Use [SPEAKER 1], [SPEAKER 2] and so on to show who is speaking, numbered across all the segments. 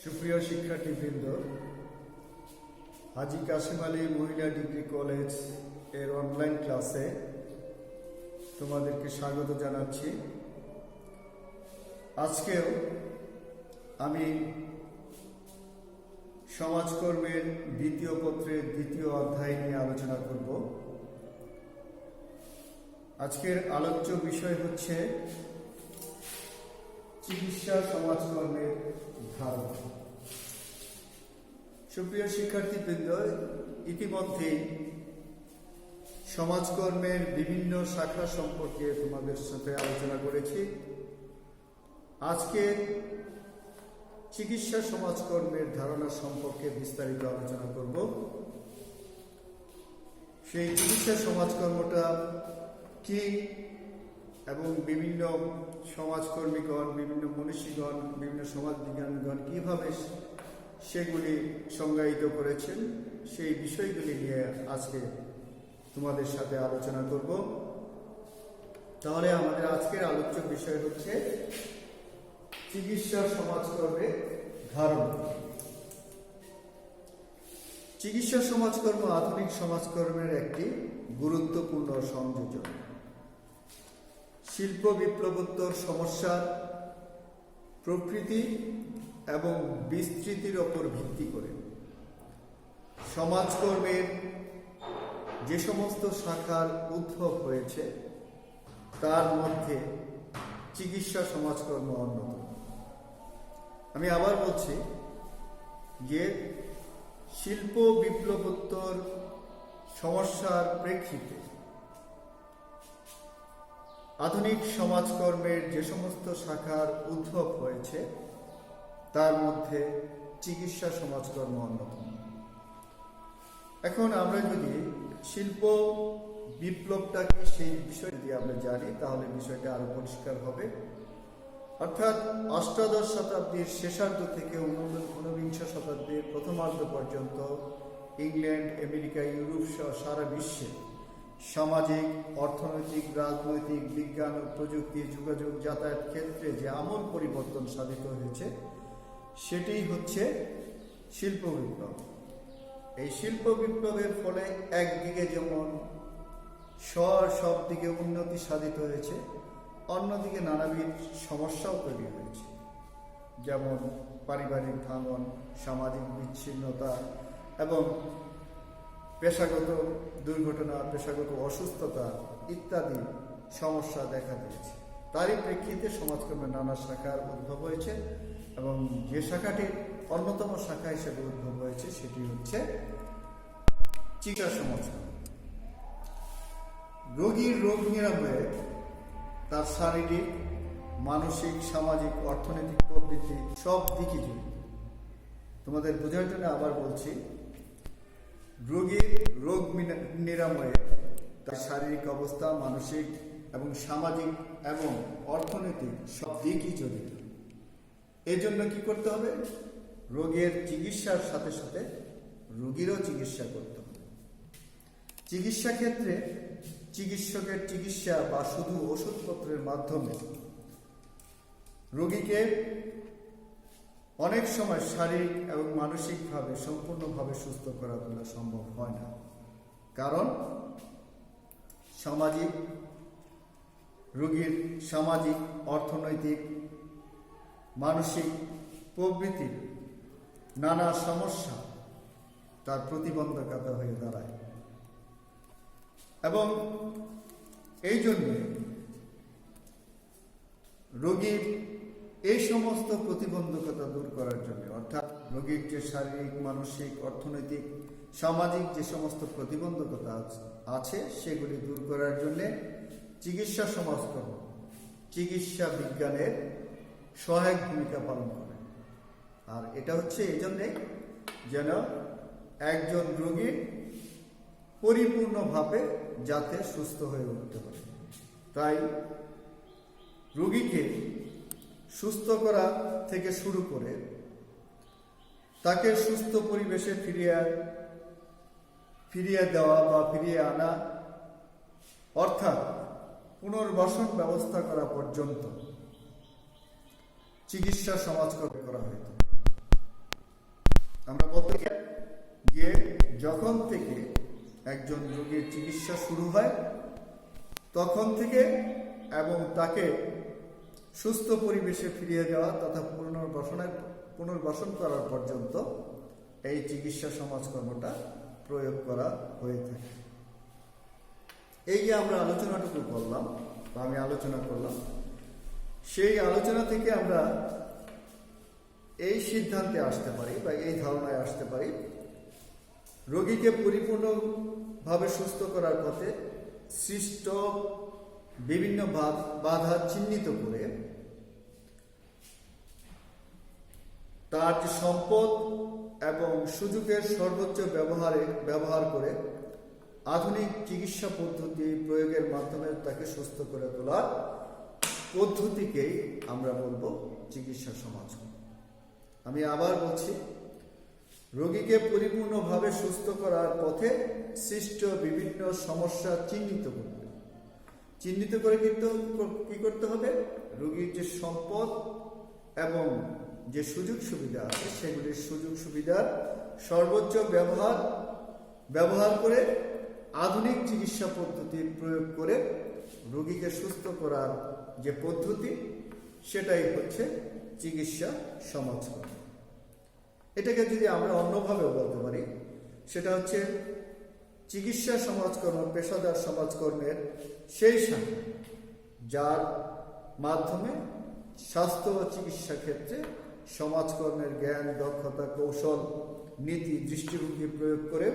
[SPEAKER 1] সুপ্রিয় শিক্ষার্থীবৃন্দ, হাজী কাশিম আলী মহিলা ডিগ্রি কলেজ এর অনলাইন ক্লাসে তোমাদেরকে স্বাগত জানাচ্ছি। আজকেও আমি সমাজকর্মের দ্বিতীয় পত্রের দ্বিতীয় অধ্যায় নিয়ে আলোচনা করব। আজকের আলোচ্য বিষয় হচ্ছে চিকিৎসা সমাজকর্মের ধারণা। সুপ্রিয় শিক্ষার্থীবৃন্দ, ইতিমধ্যেই সমাজকর্মের বিভিন্ন শাখা সম্পর্কে তোমাদের সাথে আলোচনা করেছি। আজকে চিকিৎসা সমাজকর্মের ধারণা সম্পর্কে বিস্তারিত আলোচনা করব। সেই চিকিৎসা সমাজকর্মটা কি এবং বিভিন্ন সমাজকর্মীগণ, বিভিন্ন মনীষীগণ, বিভিন্ন সমাজবিজ্ঞানীগণ কিভাবে সেগুলি সংজ্ঞায়িত করেছেন, সেই বিষয়গুলি নিয়ে আজকে তোমাদের সাথে আলোচনা করব। তাহলে আমাদের আজকের আলোচ্য বিষয় হচ্ছে চিকিৎসা সমাজকর্মের ধারণা। চিকিৎসা সমাজকর্ম আধুনিক সমাজকর্মের একটি গুরুত্বপূর্ণ সংযোজন। শিল্প বিপ্লবোত্তর সমস্যার প্রকৃতি এবং বিস্তৃতির ওপর ভিত্তি করে সমাজকর্মের যে সমস্ত শাখার উদ্ভব হয়েছে তার মধ্যে চিকিৎসা সমাজকর্ম অন্যতম। আমি আবার বলছি যে শিল্প বিপ্লবোত্তর সমস্যার প্রেক্ষিতে আধুনিক সমাজকর্মের যে সমস্ত শাখার উদ্ভব হয়েছে তার মধ্যে চিকিৎসা সমাজকর্ম অন্যতম। এখন আমরা যদি শিল্প বিপ্লবটাকে সেই বিষয় যদি আমরা জানি তাহলে বিষয়টা আরো পরিষ্কার হবে। অর্থাৎ অষ্টাদশ শতাব্দীর শেষার্ধ থেকে ঊনবিংশ শতাব্দীর প্রথমার্ধ পর্যন্ত ইংল্যান্ড, আমেরিকা, ইউরোপ সহ সারা বিশ্বে সামাজিক, অর্থনৈতিক, রাজনৈতিক, বিজ্ঞান ও প্রযুক্তি, যোগাযোগ, যাতায়াত ক্ষেত্রে যে আমূল পরিবর্তন সাধিত হয়েছে সেটি হচ্ছে শিল্প বিপ্লব। এই শিল্প বিপ্লবের ফলে একদিকে যেমন সব দিকে উন্নতি সাধিত হয়েছে, অন্যদিকে নানাবিধ সমস্যাও তৈরি হয়েছে, যেমন পারিবারিক ভাঙন, সামাজিক বিচ্ছিন্নতা এবং পেশাগত দুর্ঘটনা, পেশাগত অসুস্থতা ইত্যাদি সমস্যা দেখা দিয়েছে। তারই প্রেক্ষিতে সমাজকর্মের নানা শাখার উদ্ভব হয়েছে এবং যে শাখাটির অন্যতম শাখা হিসেবে উদ্ভব হয়েছে সেটি হচ্ছে চিকিৎসা সমাজকর্ম। রোগীর রোগ নিরাময়ে তার শারীরিক, মানসিক, সামাজিক, অর্থনৈতিক প্রবৃত্তি সব দিকই জড়িত। তোমাদের বোঝার জন্য আবার বলছি, রোগীর রোগ নিরাময়ে তার শারীরিক অবস্থা, মানসিক এবং সামাজিক এবং অর্থনৈতিক সব দিকই জড়িত। এই জন্য কি করতে হবে? রোগের চিকিৎসার সাথে সাথে রোগীরও চিকিৎসা করতে হবে। চিকিৎসা ক্ষেত্রে চিকিৎসকের চিকিৎসা বা শুধু ওষুধপত্রের মাধ্যমে রোগীকে অনেক সময় শারীরিক এবং মানসিকভাবে সম্পূর্ণভাবে সুস্থ করা তোলা সম্ভব হয় না। কারণ রোগীর সামাজিক, অর্থনৈতিক, মানসিক প্রবৃত্তির নানা সমস্যা তার প্রতিবন্ধকতা হয়ে দাঁড়ায় এবং এই জন্য রোগীর এই সমস্ত প্রতিবন্ধকতা দূর করার জন্য, অর্থাৎ রোগীর যে শারীরিক, মানসিক, অর্থনৈতিক, সামাজিক যে সমস্ত প্রতিবন্ধকতা আছে সেগুলি দূর করার জন্য চিকিৎসা সমাজকর্ম চিকিৎসা বিজ্ঞানের সহায়ক ভূমিকা পালন করে। আর এটা হচ্ছে এই জন্যে যেন একজন রোগী পরিপূর্ণভাবে যাতে সুস্থ হয়ে উঠতে পারে। তাই রোগীকে সুস্থ করা থেকে শুরু করে তাকে সুস্থ পরিবেশে ফিরিয়ে দেওয়া বা ফিরিয়ে আনা, অর্থাৎ পুনর্বাসন ব্যবস্থা করা পর্যন্ত চিকিৎসা সমাজকর্ম করা হইত। আমরা বলতে যে যখন থেকে একজন রোগীর চিকিৎসা শুরু হয় তখন থেকে এবং তাকে সুস্থ পরিবেশে ফিরিয়ে দেওয়া তথা পুনর্বাসন করার পর্যন্ত এই চিকিৎসা সমাজকর্মটা প্রয়োগ করা হয়ে থাকে। এই যে আমরা আলোচনাটুকু করলাম বা আমি আলোচনা করলাম, সেই আলোচনা থেকে আমরা এই সিদ্ধান্তে আসতে পারি বা এই ধারণায় আসতে পারি, রোগীকে পরিপূর্ণভাবে সুস্থ করার পথে সৃষ্ট বিভিন্ন বাধা চিহ্নিত করে তার যে সম্পদ এবং সুযোগের সর্বোচ্চ ব্যবহার করে আধুনিক চিকিৎসা পদ্ধতি প্রয়োগের মাধ্যমে তাকে সুস্থ করে তোলার পদ্ধতিকেই আমরা বলবো চিকিৎসা সমাজকর্ম। আমি আবার বলছি, রোগীকে পরিপূর্ণভাবে সুস্থ করার পথে সৃষ্ট বিভিন্ন সমস্যা চিহ্নিত করে কিন্তু কি করতে হবে, রোগীর যে সম্পদ এবং যে সুযোগ সুবিধা আছে সেগুলির সুযোগ সুবিধার সর্বোচ্চ ব্যবহার করে আধুনিক চিকিৎসা পদ্ধতির প্রয়োগ করে রোগীকে সুস্থ করার যে পদ্ধতি সেটাই হচ্ছে চিকিৎসা সমাজকর্ম। এটাকে যদি আমরা অন্যভাবে বলতে পারি, সেটা হচ্ছে চিকিৎসা সমাজকর্ম পেশাদার সমাজকর্মের সেই শাখা যার মাধ্যমে স্বাস্থ্য ও চিকিৎসা ক্ষেত্রে সমাজকর্মের জ্ঞান, দক্ষতা, কৌশল, নীতি, দৃষ্টিভঙ্গি প্রয়োগ করে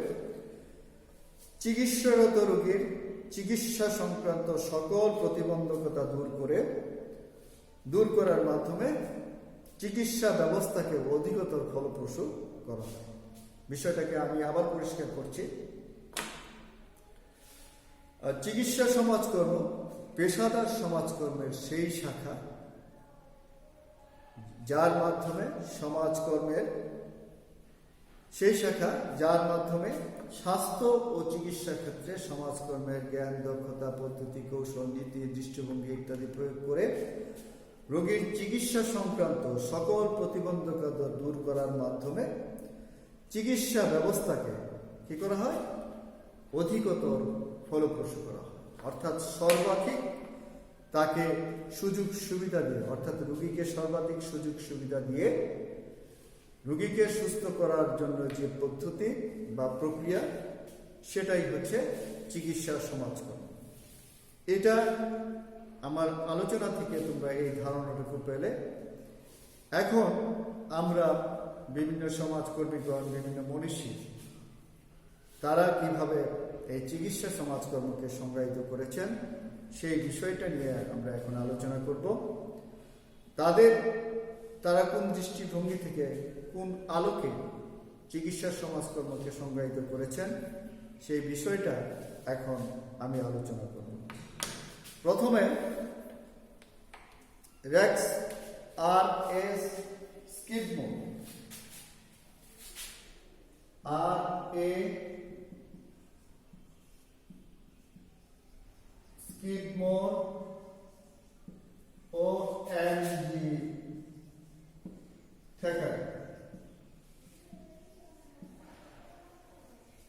[SPEAKER 1] চিকিৎসারত রোগীর চিকিৎসা সংক্রান্ত সকল প্রতিবন্ধকতা দূর করার মাধ্যমে চিকিৎসা ব্যবস্থাকে অধিকতর ফলপ্রসূ করা হয়। বিষয়টাকে আমি আবার পরিষ্কার করছি, চিকিৎসা সমাজকর্ম পেশাদার সমাজকর্মের সেই শাখা যার মাধ্যমে স্বাস্থ্য ও চিকিৎসা ক্ষেত্রে সমাজকর্মের জ্ঞান, দক্ষতা, পদ্ধতি, কৌশল, নীতি, দৃষ্টিভঙ্গি ইত্যাদি প্রয়োগ করে রোগীর চিকিৎসা সংক্রান্ত সকল প্রতিবন্ধকতা দূর করার মাধ্যমে চিকিৎসা ব্যবস্থাকে কি করা হয়, অধিকতর ফলপ্রসূ করা হয়। অর্থাৎ সর্বাধিক তাকে সুযোগ সুবিধা দিয়ে, অর্থাৎ রোগীকে সর্বাধিক সুযোগ সুবিধা দিয়ে রোগীকে সুস্থ করার জন্য যে পদ্ধতি বা প্রক্রিয়া সেটাই হচ্ছে চিকিৎসা সমাজকর্ম। এটা আমার আলোচনা থেকে তোমরা এই ধারণাটুকু পেলে। এখন আমরা বিভিন্ন সমাজকর্মীগণ, বিভিন্ন মনীষী তারা কিভাবে এই চিকিৎসা সমাজকর্মকে সংজ্ঞায়িত করেছেন সেই বিষয়টা নিয়ে আমরা এখন আলোচনা করব। তারা কোন দৃষ্টিভঙ্গি থেকে, কোন আলোকে চিকিৎসা সমাজকর্মকে সংজ্ঞায়িত করেছেন সেই বিষয়টা এখন আমি আলোচনা করব। প্রথমে রেক্স আর.এস. স্কিডমোর ও এম.জি.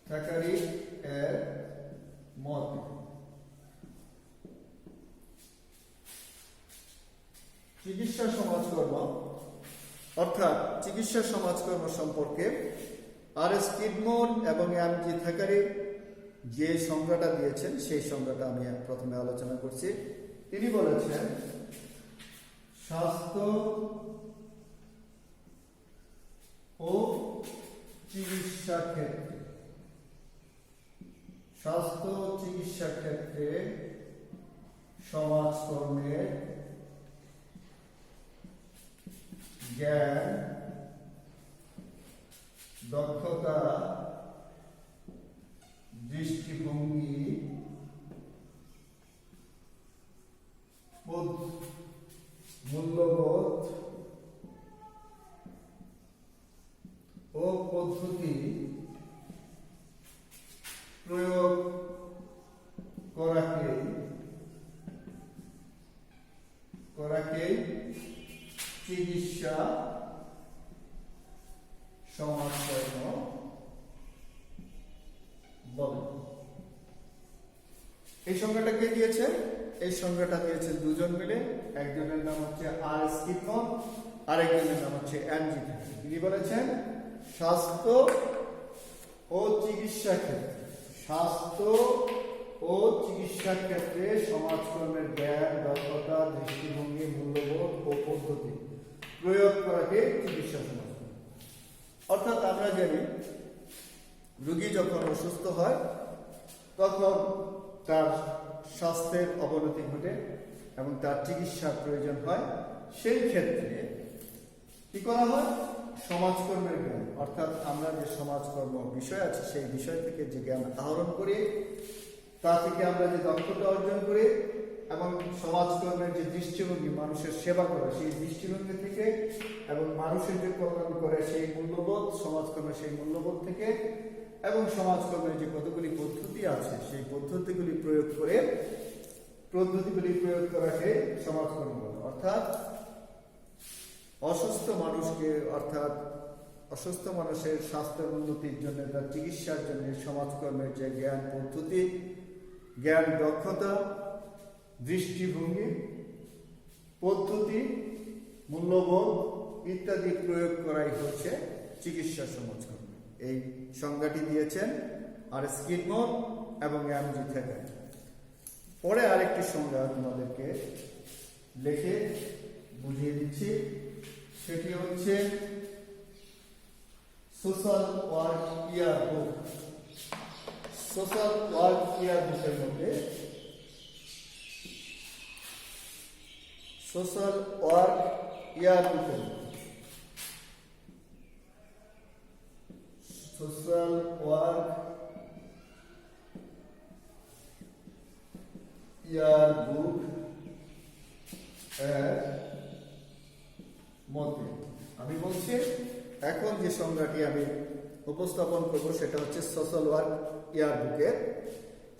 [SPEAKER 1] থ্যাকারি এর মত চিকিৎসা সমাজকর্ম অর্থাৎ চিকিৎসা সমাজকর্ম সম্পর্কে আর.এস. স্কিডমোর এবং এম.জি. থ্যাকারি যে সংজ্ঞাটা দিয়েছেন সেই সংজ্ঞাটা আমি প্রথমে আলোচনা করছি। তিনি বলেছেন, স্বাস্থ্য ও চিকিৎসা ক্ষেত্রে সমাজকর্মের জ্ঞান, দক্ষতা, দৃষ্টিভঙ্গি, মূল্যবোধ ও পদ্ধতি প্রয়োগ করাকে চিকিৎসা সমাজকর্ম এই সংজ্ঞাটা কে দিয়েছে? এই সংজ্ঞাটা দিয়েছে দুজন মিলে। একজনের নাম হচ্ছে আর স্কিটমন, আরেকজনের নাম হচ্ছে এমজি। তিনি বলেছেন স্বাস্থ্য ও চিকিৎসা ক্ষেত্রে, স্বাস্থ্য ও চিকিৎসা ক্ষেত্রে সমাজকর্মের জ্ঞান, দক্ষতা, দৃষ্টিভঙ্গি, মূল্যবোধ ও পদ্ধতি প্রয়োগ করাকে চিকিৎসা সমাজকর্ম। অর্থাৎ আমরা জানি রোগী যখন অসুস্থ হয় তখন তার স্বাস্থ্যের অবনতি ঘটে এবং তার চিকিৎসার প্রয়োজন হয়। সেই ক্ষেত্রে কি করা হয়? সমাজকর্মের জ্ঞান, অর্থাৎ আমরা যে সমাজকর্ম বিষয় আছে সেই বিষয় থেকে যে জ্ঞান আহরণ করি, তা থেকে আমরা যে দক্ষতা অর্জন করি এবং সমাজকর্মের যে দৃষ্টিভঙ্গি, মানুষের সেবা করা, সেই দৃষ্টিভঙ্গি থেকে এবং মানুষের যে কল্যাণ করে সেই মূল্যবোধ, সমাজকর্মের সেই মূল্যবোধ থেকে এবং সমাজকর্মের যে কতগুলি পদ্ধতি আছে সেই পদ্ধতিগুলি প্রয়োগ করাকে সমাজকর্ম বলে। অর্থাৎ অসুস্থ মানুষের স্বাস্থ্যের উন্নতির জন্য, তার চিকিৎসার জন্য সমাজকর্মের যে জ্ঞান পদ্ধতি, জ্ঞান, দক্ষতা, দৃষ্টিভঙ্গি, পদ্ধতি, মূল্যবোধ ইত্যাদি প্রয়োগ করাই হচ্ছে চিকিৎসা সমাজকর্ম। এই সংজ্ঞাটি দিয়েছেন আর স্কিটমন এবং এমজি থেকে। পরে আরেকটি সংজ্ঞা তোমাদেরকে লিখে বুঝিয়ে দিচ্ছি, সেটি হচ্ছে সোশ্যাল ওয়ার্ক ইয়ার বুক। সোশ্যাল ওয়ার্ক ইয়ার বুকের মধ্যে সোশ্যাল ওয়ার্ক ইয়ার বুকের সোশ্যাল ওয়ার্ক ইয়ার বুক এর মধ্যে আমি বলছি, এখন যে সংজ্ঞাটি আমি উপস্থাপন করব সেটা হচ্ছে সোশ্যাল ওয়ার্ক ইয়ার বুকের।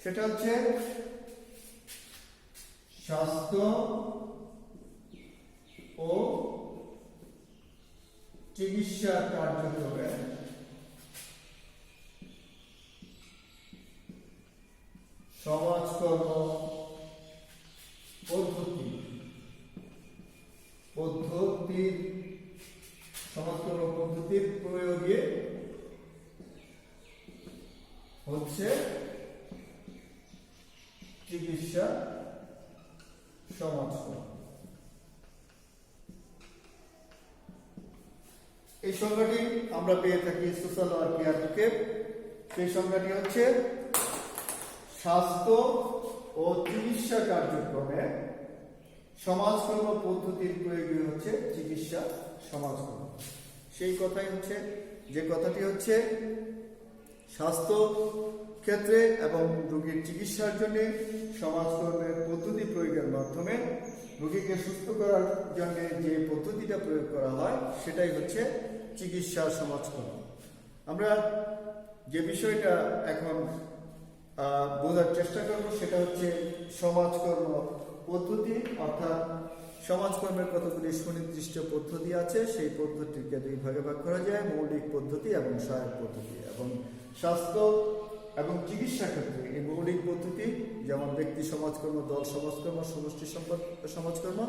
[SPEAKER 1] সেটা হচ্ছে স্বাস্থ্য ও চিকিৎসা কার্যক্রমে সমাজকর্ম পদ্ধতির প্রয়োগে হচ্ছে চিকিৎসা সমাজকর্ম। এই সংজ্ঞাটি আমরা পেয়ে থাকি সোশ্যাল ওয়ার্ক ইয়ার বুকে। সেই সংজ্ঞাটি হচ্ছে স্বাস্থ্য ও চিকিৎসা কার্যক্রমে সমাজকর্ম পদ্ধতির প্রয়োগে হচ্ছে চিকিৎসা সমাজকর্ম। সেই কথাই হচ্ছে, যে কথাটি হচ্ছে স্বাস্থ্য ক্ষেত্রে এবং রোগীর চিকিৎসার জন্য সমাজকর্মের পদ্ধতি প্রয়োগের মাধ্যমে রোগীকে সুস্থ করার জন্য যে পদ্ধতিটা প্রয়োগ করা হয় সেটাই হচ্ছে চিকিৎসা সমাজকর্ম। আমরা যে বিষয়টা এখন বোঝার চেষ্টা করব সেটা হচ্ছে সমাজকর্ম পদ্ধতি, অর্থাৎ সমাজকর্মের কতগুলি সুনির্দিষ্ট পদ্ধতি আছে। সেই পদ্ধতিকে দুই ভাগে ভাগ করা যায়, মৌলিক পদ্ধতি এবং সহায়ক পদ্ধতি। এবং স্বাস্থ্য এবং চিকিৎসা ক্ষেত্রে এই মৌলিক পদ্ধতি যেমন ব্যক্তি সমাজকর্ম, দল সমাজকর্ম, সমষ্টি সমাজকর্ম,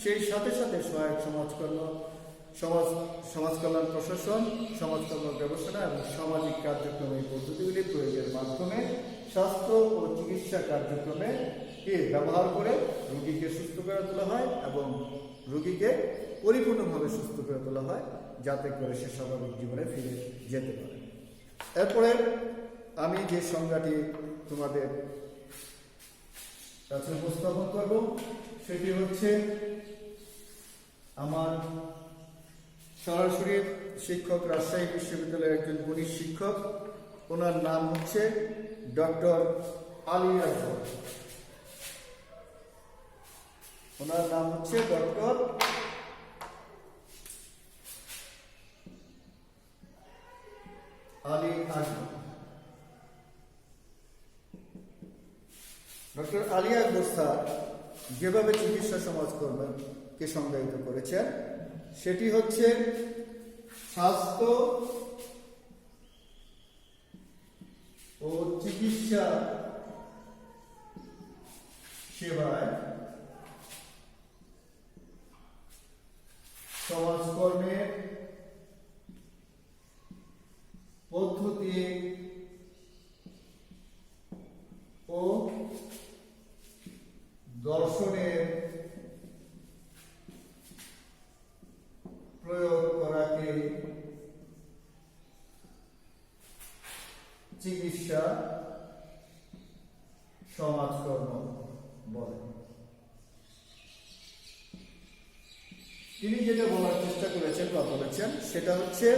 [SPEAKER 1] সেই সাথে সাথে সহায়ক সমাজকর্ম, সমাজ কল্যাণ প্রশাসন, সমাজকর্ম গবেষণা এবং সামাজিক কার্যক্রম, এই পদ্ধতিগুলি প্রয়োগের মাধ্যমে স্বাস্থ্য ও চিকিৎসা কার্যক্রমে ব্যবহার করে রোগীকে সুস্থ করে তোলা হয় এবং রোগীকে পরিপূর্ণভাবে সুস্থ করে তোলা হয়, যাতে করে সে স্বাভাবিক জীবনে ফিরে যেতে পারে। এরপরে আমি যে সংজ্ঞাটি তোমাদের কাছে উপস্থাপন করব সেটি হচ্ছে আমার সরাসরি শিক্ষক, রাজশাহী বিশ্ববিদ্যালয়ের একজন গুণী শিক্ষক, ওনার নাম হচ্ছে ডক্টর আলী আকবর। ওনার নাম হচ্ছে doctor Ali Akbar. Doctor Ali Akbar sir যেভাবে চিকিৎসা সমাজকর্মকে সংজ্ঞায়িত করেছেন সেটি হচ্ছে স্বাস্থ্য ও চিকিৎসা সেবায় সমাজকর্মের পদ্ধতি ও দর্শনের প্রয়োগ করাকে চিকিৎসা সমাজকর্ম বলে। তিনি যেটা বলার চেষ্টা করেছেন বা বলেছেন সেটা হচ্ছে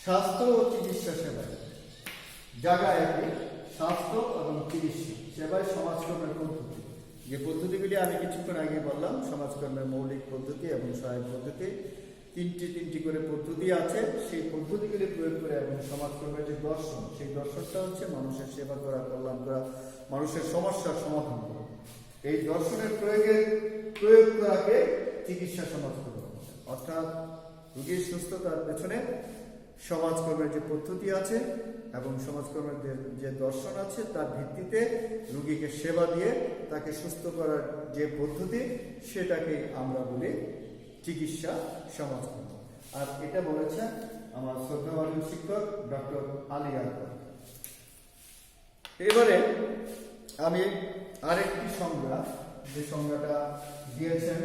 [SPEAKER 1] স্বাস্থ্য ও চিকিৎসা সেবায় জায়গায় স্বাস্থ্য এবং চিকিৎসা সেবায় সমাজকর্মের পদ্ধতি, যে পদ্ধতিগুলি আমি কিছুক্ষণ আগে বললাম, সমাজকর্মের মৌলিক পদ্ধতি এবং সহায়ক পদ্ধতি, তিনটি করে পদ্ধতি আছে। সেই পদ্ধতিগুলি প্রয়োগ করে এবং সমাজকর্মের যে দর্শন, সেই দর্শনটা হচ্ছে মানুষের সেবা করা, কল্যাণ করা, মানুষের সমস্যার সমাধান করা। এই দর্শনের প্রয়োগ করাকে চিকিৎসা সমাজকর্ম, অর্থাৎ রোগীর সুস্থতার পেছনে সমাজকর্মের যে পদ্ধতি আছে এবং সমাজকর্মের যে দর্শন আছে তার ভিত্তিতে রোগীকে সেবা দিয়ে তাকে সুস্থ করার যে পদ্ধতি, সেটাকে আমরা বলি চিকিৎসা সমাজকর্ম। আর এটা বলেছেন আমার শ্রদ্ধাভাজন শিক্ষক ডক্টর আলী আকবর। এবারে আমি আরেকটি সংজ্ঞা, যে সংজ্ঞাটা দিয়েছেন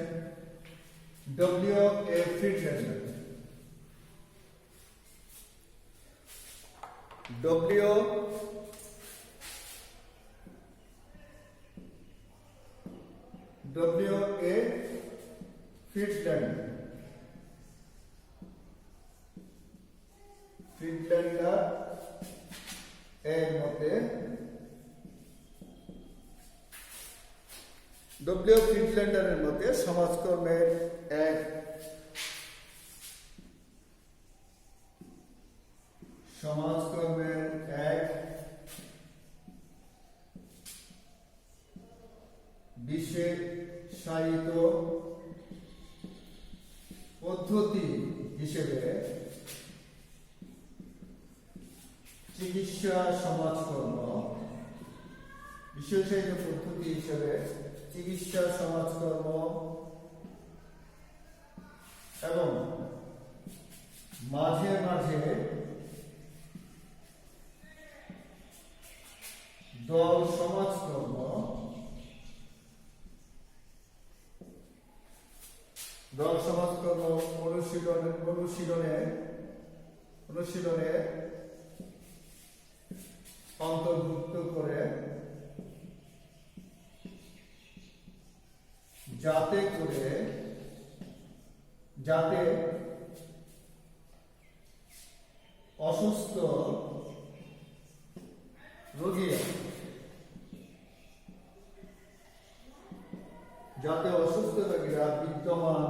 [SPEAKER 1] ডব্লিউ.এ. ফ্রিডল্যান্ডার। ডব্লিউ.এ. ফ্রিডল্যান্ডার এর মতে ফ্রিডল্যান্ডারের মতে সমাজকর্মের এক বিশেষায়িত পদ্ধতি হিসেবে চিকিৎসা সমাজকর্ম, বিশেষায়িত পদ্ধতি হিসেবে চিকিৎসা সমাজকর্ম এবং মাঝে মাঝে দল সমাজকর্ম অনুশীলনে অন্তর্ভুক্ত করে, যাতে অসুস্থ রোগীরা বিদ্যমান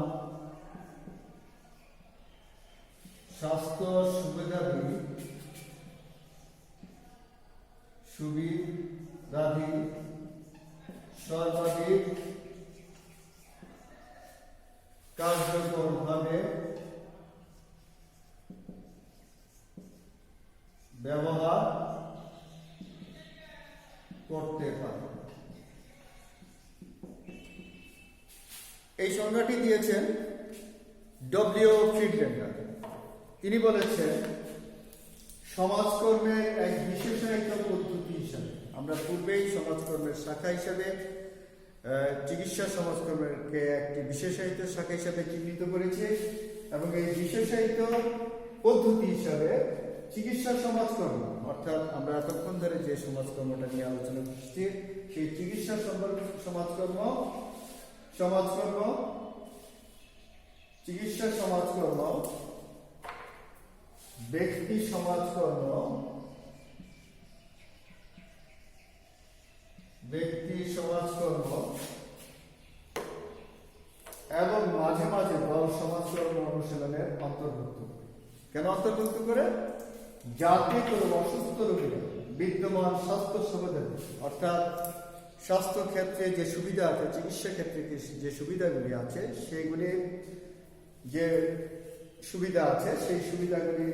[SPEAKER 1] স্বাস্থ্য সুবিধাদি সর্বাধিক কার্যকরভাবে ব্যবহার করতে পারে। এই সংজ্ঞাটি দিয়েছেন ডব্লিউ. ফ্রিডল্যান্ডার। তিনি বলেছেন সমাজকর্মের এক বিশেষায়িত পদ্ধতি হিসাবে, আমরা পূর্বেই সমাজকর্মের শাখা হিসাবে চিকিৎসা সমাজকর্মকে একটি বিশেষায়িত শাখা হিসাবে চিহ্নিত করেছে, এবং এই বিশেষায়িত পদ্ধতি হিসাবে চিকিৎসা সমাজকর্ম, অর্থাৎ আমরা এতক্ষণ ধরে যে সমাজকর্মটা নিয়ে আলোচনা করছি, সেই চিকিৎসা সমাজকর্ম, চিকিৎসা সমাজকর্ম, ব্যক্তি সমাজকর্ম, এবং মাঝে মাঝে দল সমাজকর্ম অনুশীলনের অন্তর্ভুক্ত। কেন অন্তর্ভুক্ত করে? যাতে করে অসুস্থ রোগীরা বিদ্যমান স্বাস্থ্য সুবিধা, অর্থাৎ স্বাস্থ্য ক্ষেত্রে যে সুবিধা আছে, চিকিৎসা ক্ষেত্রে যে সুবিধাগুলি আছে, সেগুলি যে সুবিধা আছে সেই সুবিধাগুলি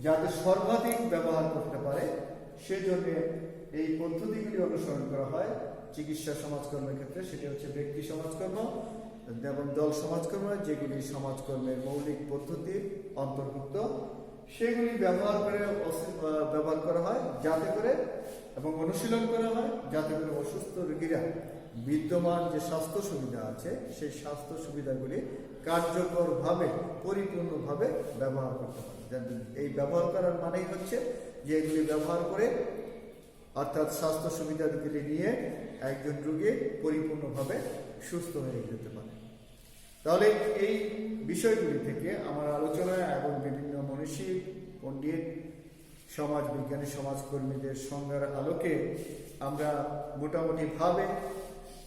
[SPEAKER 1] যাতে সর্বাধিক ব্যবহার করতে পারে, সেজন্য এই পদ্ধতিগুলি অনুসরণ করা হয় চিকিৎসা সমাজকর্মের ক্ষেত্রে। সেটি হচ্ছে ব্যক্তি সমাজকর্ম এবং দল সমাজকর্ম, যেগুলি সমাজকর্মের মৌলিক পদ্ধতির অন্তর্ভুক্ত, সেগুলি ব্যবহার করা হয় যাতে করে এবং অনুশীলন করা হয় যাতে করে অসুস্থ রোগীরা বিদ্যমান যে স্বাস্থ্য সুবিধা আছে সেই স্বাস্থ্য সুবিধাগুলি কার্যকরভাবে পরিপূর্ণভাবে ব্যবহার করতে পারে। এই ব্যবহার করার মানেই হচ্ছে যে এগুলি ব্যবহার করে অর্থাৎ স্বাস্থ্য সুবিধাগুলি নিয়ে একজন রোগী পরিপূর্ণভাবে সুস্থ হয়ে যেতে পারে। তাহলে এই বিষয়গুলি থেকে আমার আলোচনায় এবং বিভিন্ন মনীষী, পণ্ডিত, সমাজ বিজ্ঞানী, সমাজকর্মীদের সংজ্ঞার আলোকে আমরা মোটামুটিভাবে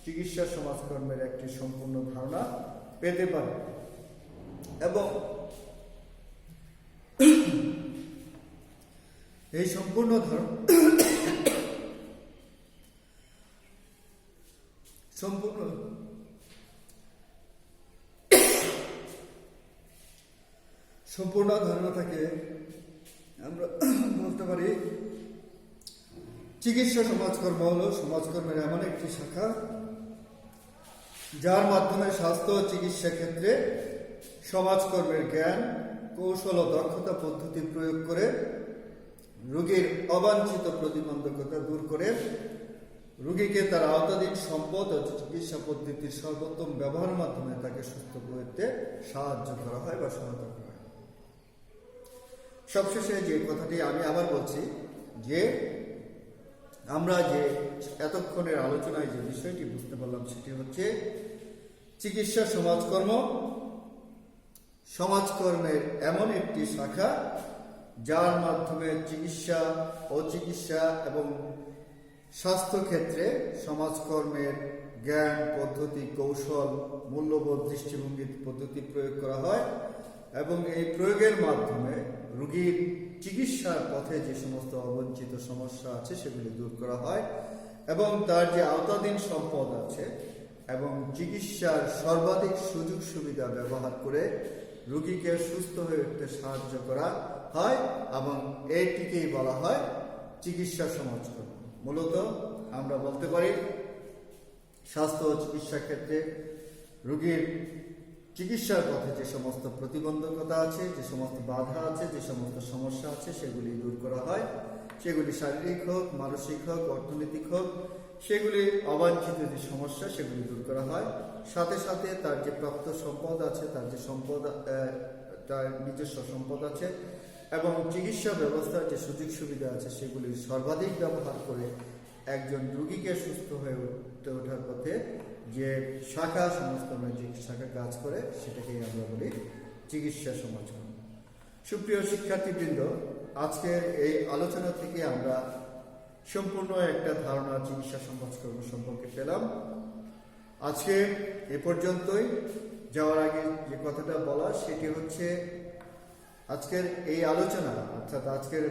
[SPEAKER 1] চিকিৎসা সমাজকর্মের একটি সম্পূর্ণ ধারণা পেতে পারি। এবং এই সম্পূর্ণ ধারণা থেকে আমরা বলতে পারি চিকিৎসা সমাজকর্ম হলো সমাজকর্মের এমন একটি শাখা যার মাধ্যমে স্বাস্থ্য ও চিকিৎসা ক্ষেত্রে সমাজকর্মের জ্ঞান, কৌশল ও দক্ষতা পদ্ধতি প্রয়োগ করে রোগীর অবাঞ্ছিত প্রতিবন্ধকতা দূর করে রোগীকে তার আওতাধীন সম্পদ ও চিকিৎসা পদ্ধতির সর্বোত্তম ব্যবহারের মাধ্যমে তাকে সুস্থ করতে সাহায্য করা হয় বা সহায়তা করা হয়। সবশেষে যে কথাটি আমি আবার বলছি যে আমরা যে এতক্ষণের আলোচনায় যে বিষয়টি বুঝতে পারলাম সেটি হচ্ছে চিকিৎসা সমাজকর্মের এমন একটি শাখা যার মাধ্যমে চিকিৎসা, অচিকিৎসা এবং স্বাস্থ্য ক্ষেত্রে সমাজকর্মের জ্ঞান, পদ্ধতি, কৌশল, মূল্যবোধ, দৃষ্টিভঙ্গি পদ্ধতি প্রয়োগ করা হয় এবং এই প্রয়োগের মাধ্যমে রোগীর চিকিৎসার পথে যে সমস্ত অবঞ্চিত সমস্যা আছে সেগুলি দূর করা হয় এবং তার যে আওতাধীন সম্পদ আছে এবং চিকিৎসার সর্বাধিক সুযোগ সুবিধা ব্যবহার করে রোগীকে সুস্থ হয়ে উঠতে সাহায্য করা হয় এবং এটিকেই বলা হয় চিকিৎসা সমাজকর্ম। মূলত আমরা বলতে পারি স্বাস্থ্য ও চিকিৎসা ক্ষেত্রে রোগীর চিকিৎসার পথে যে সমস্ত প্রতিবন্ধকতা আছে, যে সমস্ত বাধা আছে, যে সমস্ত সমস্যা আছে সেগুলি দূর করা হয়। সেগুলি শারীরিক হোক, মানসিক হোক, অর্থনৈতিক হোক, সেগুলি অবাঞ্ছিত যে সমস্যা সেগুলি দূর করা হয়। সাথে সাথে তার যে প্রাপ্ত সম্পদ আছে, তার যে সম্পদ, তার নিজস্ব সম্পদ আছে এবং চিকিৎসা ব্যবস্থার যে সুযোগ সুবিধা আছে সেগুলির সর্বাধিক ব্যবহার করে একজন রোগীকে সুস্থ হয়ে ওঠার পথে যে শাখা সমাজকর্মের যে শাখা কাজ করে সেটাকেই আমরা বলি চিকিৎসা সমাজকর্ম। সুপ্রিয় শিক্ষার্থীবৃন্দ, আজকের এই আলোচনা থেকে আমরা সম্পূর্ণ একটা ধারণা চিকিৎসা সমাজকর্ম সম্পর্কে পেলাম। আজকে এ পর্যন্তই। যাওয়ার আগে যে কথাটা বলা সেটি হচ্ছে আজকের এই আলোচনা অর্থাৎ আজকের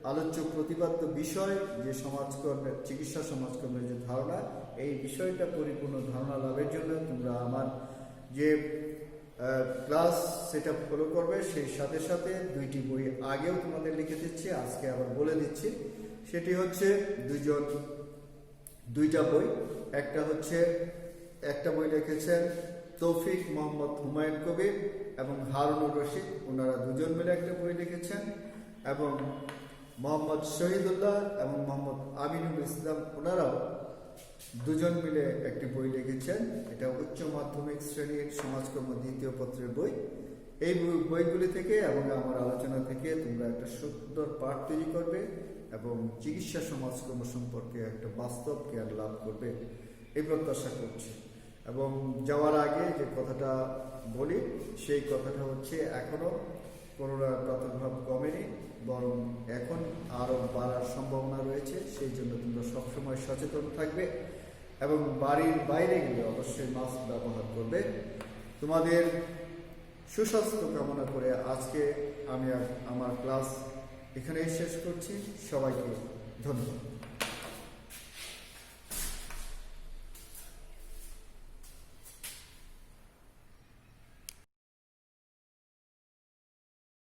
[SPEAKER 1] আলোচ্য প্রতিপাদ্য বিষয় যে সমাজকর্মের, চিকিৎসা সমাজকর্মের যে ধারণা, এই বিষয়টা পরিপূর্ণ ধারণা লাভের জন্য তোমরা আমার যে ক্লাস সেটা ফলো করবে। সেই সাথে সাথে দুইটি বই আগেও তোমাদের লিখে দিচ্ছি, আজকে আবার বলে দিচ্ছি। সেটি হচ্ছে দুইটা বই। একটা বই লিখেছেন তৌফিক মোহাম্মদ হুমায়ুন কবির এবং হারুনুর রশিদ, ওনারা দুজন মিলে একটা বই লিখেছেন। এবং মোহাম্মদ শহীদুল্লাহ এবং মোহাম্মদ আমিনুল ইসলাম, ওনারাও দুজন মিলে একটি বই লিখেছেন। এটা উচ্চ মাধ্যমিক শ্রেণীর সমাজকর্ম দ্বিতীয় পত্রের বই। এই বইগুলি থেকে এবং আমার আলোচনা থেকে তোমরা একটা সুন্দর পাঠ তৈরি করবে এবং চিকিৎসা সমাজকর্ম সম্পর্কে একটা বাস্তব জ্ঞান লাভ করবে এই প্রত্যাশা করছি। এবং যাওয়ার আগে যে কথাটা বলি সেই কথাটা হচ্ছে এখনো করোনার প্রাদুর্ভাব কমেনি, বরং এখন আরও বাড়ার সম্ভাবনা রয়েছে। সেই জন্য তোমরা সবসময় সচেতন থাকবে এবং বাড়ির বাইরে গেলে অবশ্যই মাস্ক ব্যবহার করবে। তোমাদের সুস্বাস্থ্য কামনা করে আজকে আমি আমার ক্লাস এখানেই শেষ করছি। সবাইকে ধন্যবাদ।